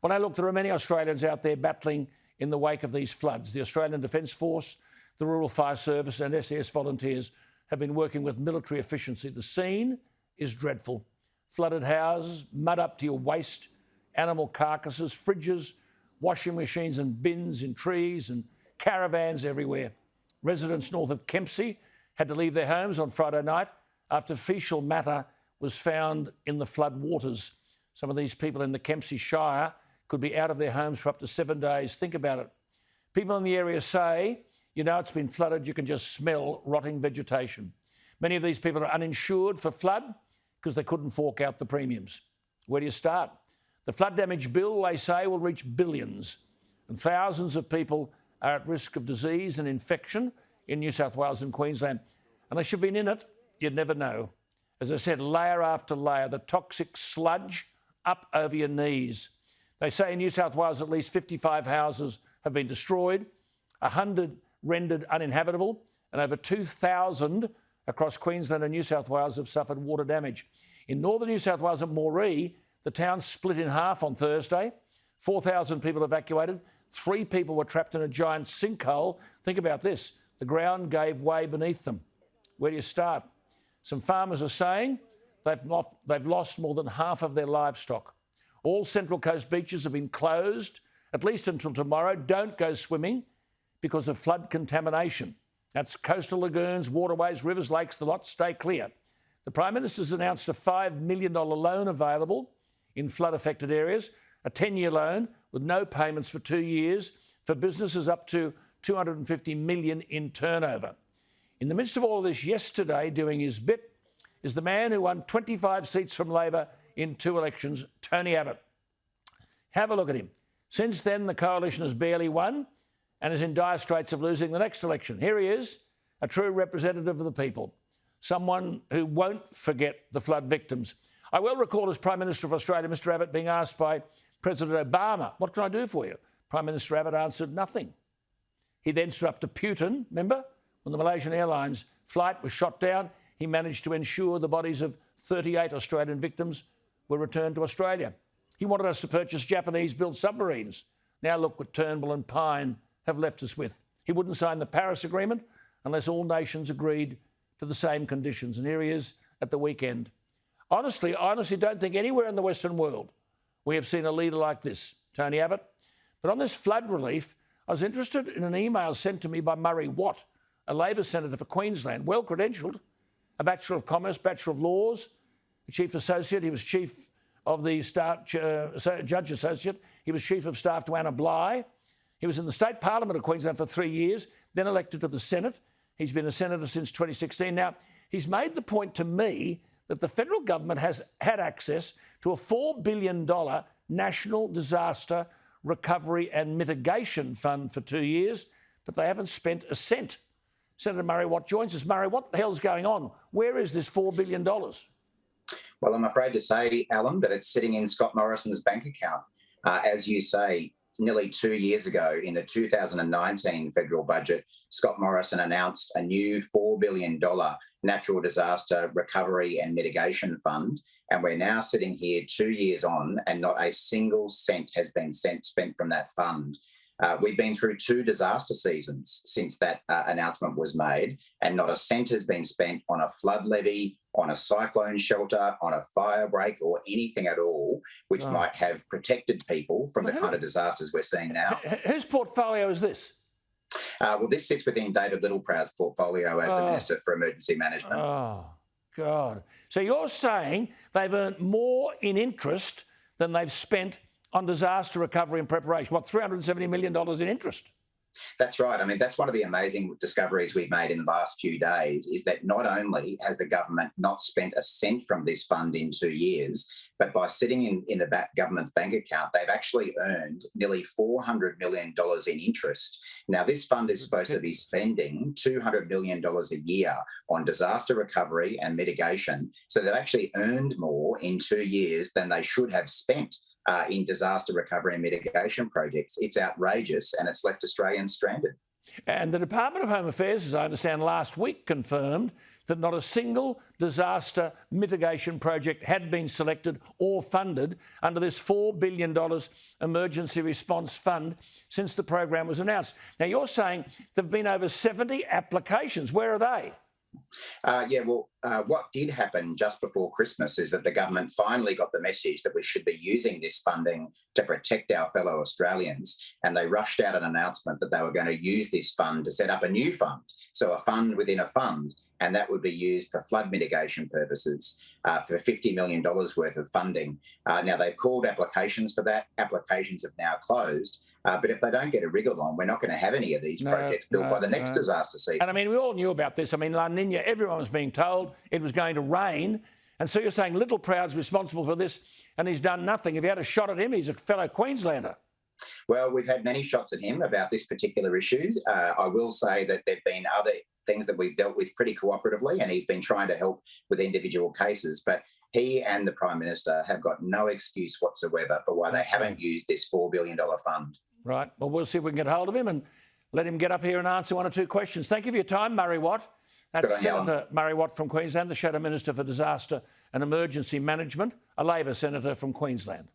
Well, now look, there are many Australians out there battling in the wake of these floods. The Australian Defence Force, the Rural Fire Service and SAS volunteers have been working with military efficiency. The scene is dreadful. Flooded houses, mud up to your waist, animal carcasses, fridges, washing machines and bins in trees and caravans everywhere. Residents north of Kempsey had to leave their homes on Friday night after faecal matter was found in the flood waters. Some of these people in the Kempsey Shire could be out of their homes for up to 7 days. Think about it. People in the area say, you know, it's been flooded, you can just smell rotting vegetation. Many of these people are uninsured for flood because they couldn't fork out the premiums. Where do you start? The flood damage bill, they say, will reach billions, and thousands of people are at risk of disease and infection in New South Wales and Queensland. Unless you've been in it, you'd never know. As I said, layer after layer, the toxic sludge up over your knees. They say in New South Wales at least 55 houses have been destroyed, 100 rendered uninhabitable, and over 2,000 across Queensland and New South Wales have suffered water damage. In northern New South Wales at Moree, the town split in half on Thursday. 4,000 people evacuated. 3 people were trapped in a giant sinkhole. Think about this. The ground gave way beneath them. Where do you start? Some farmers are saying they've lost more than half of their livestock. All Central Coast beaches have been closed, at least until tomorrow. Don't go swimming because of flood contamination. That's coastal lagoons, waterways, rivers, lakes, the lot. Stay clear. The Prime Minister's announced a $5 million loan available in flood-affected areas, a 10-year loan with no payments for 2 years for businesses up to $250 million in turnover. In the midst of all of this, yesterday, doing his bit, is the man who won 25 seats from Labor in 2 elections, Tony Abbott. Have a look at him. Since then, the coalition has barely won and is in dire straits of losing the next election. Here he is, a true representative of the people, someone who won't forget the flood victims. I well recall as Prime Minister of Australia, Mr Abbott, being asked by President Obama, what can I do for you? Prime Minister Abbott answered nothing. He then stood up to Putin, remember? When the Malaysian Airlines flight was shot down, he managed to ensure the bodies of 38 Australian victims were returned to Australia. He wanted us to purchase Japanese-built submarines. Now look what Turnbull and Pyne have left us with. He wouldn't sign the Paris Agreement unless all nations agreed to the same conditions. And here he is at the weekend. Honestly, I honestly don't think anywhere in the Western world we have seen a leader like this, Tony Abbott. But on this flood relief, I was interested in an email sent to me by Murray Watt, a Labor senator for Queensland, well-credentialed, a Bachelor of Commerce, Bachelor of Laws, a Chief Associate. He was Chief of the Staff, Judge Associate. He was Chief of Staff to Anna Bligh. He was in the State Parliament of Queensland for 3 years, then elected to the Senate. He's been a senator since 2016. Now, he's made the point to me that the federal government has had access to a $4 billion National Disaster Recovery and Mitigation Fund for 2 years, but they haven't spent a cent. Senator Murray Watt joins us. Murray, what the hell's going on? Where is this $4 billion? Well, I'm afraid to say, Alan, that it's sitting in Scott Morrison's bank account. As you say, nearly 2 years ago in the 2019 federal budget, Scott Morrison announced a new $4 billion Natural Disaster Recovery and Mitigation Fund. And we're now sitting here 2 years on and not a single cent has been spent from that fund. We've been through 2 disaster seasons since that announcement was made, and not a cent has been spent on a flood levy, on a cyclone shelter, on a fire break, or anything at all, which might have protected people from the kind of disasters we're seeing now. Whose portfolio is this? Well, this sits within David Littleproud's portfolio as the Minister for Emergency Management. Oh, God. So you're saying they've earned more in interest than they've spent on disaster recovery and preparation. What, $370 million in interest? That's right. I mean, that's one of the amazing discoveries we've made in the last few days, is that not only has the government not spent a cent from this fund in 2 years, but by sitting in the government's bank account, they've actually earned nearly $400 million in interest. Now, this fund is supposed to be spending $200 million a year on disaster recovery and mitigation. So they've actually earned more in 2 years than they should have spent in disaster recovery and mitigation projects. It's outrageous, and it's left Australians stranded. And the Department of Home Affairs, as I understand, last week confirmed that not a single disaster mitigation project had been selected or funded under this $4 billion emergency response fund since the program was announced. Now, you're saying there have been over 70 applications. Where are they? What did happen just before Christmas is that the government finally got the message that we should be using this funding to protect our fellow Australians. And they rushed out an announcement that they were going to use this fund to set up a new fund. So a fund within a fund, and that would be used for flood mitigation purposes for $50 million worth of funding. Now, they've called applications for that. Applications have now closed. But if they don't get a wriggle on, we're not going to have any of these projects built by the next disaster season. And I mean, we all knew about this. I mean, La Nina, everyone was being told it was going to rain. And so you're saying Littleproud's responsible for this and he's done nothing. If you had a shot at him, he's a fellow Queenslander. Well, we've had many shots at him about this particular issue. I will say that there have been other things that we've dealt with pretty cooperatively, and he's been trying to help with individual cases. But he and the Prime Minister have got no excuse whatsoever for why they haven't used this $4 billion fund. Right. Well, we'll see if we can get hold of him and let him get up here and answer one or two questions. Thank you for your time, Murray Watt. That's Senator Murray Watt from Queensland, the Shadow Minister for Disaster and Emergency Management, a Labor senator from Queensland.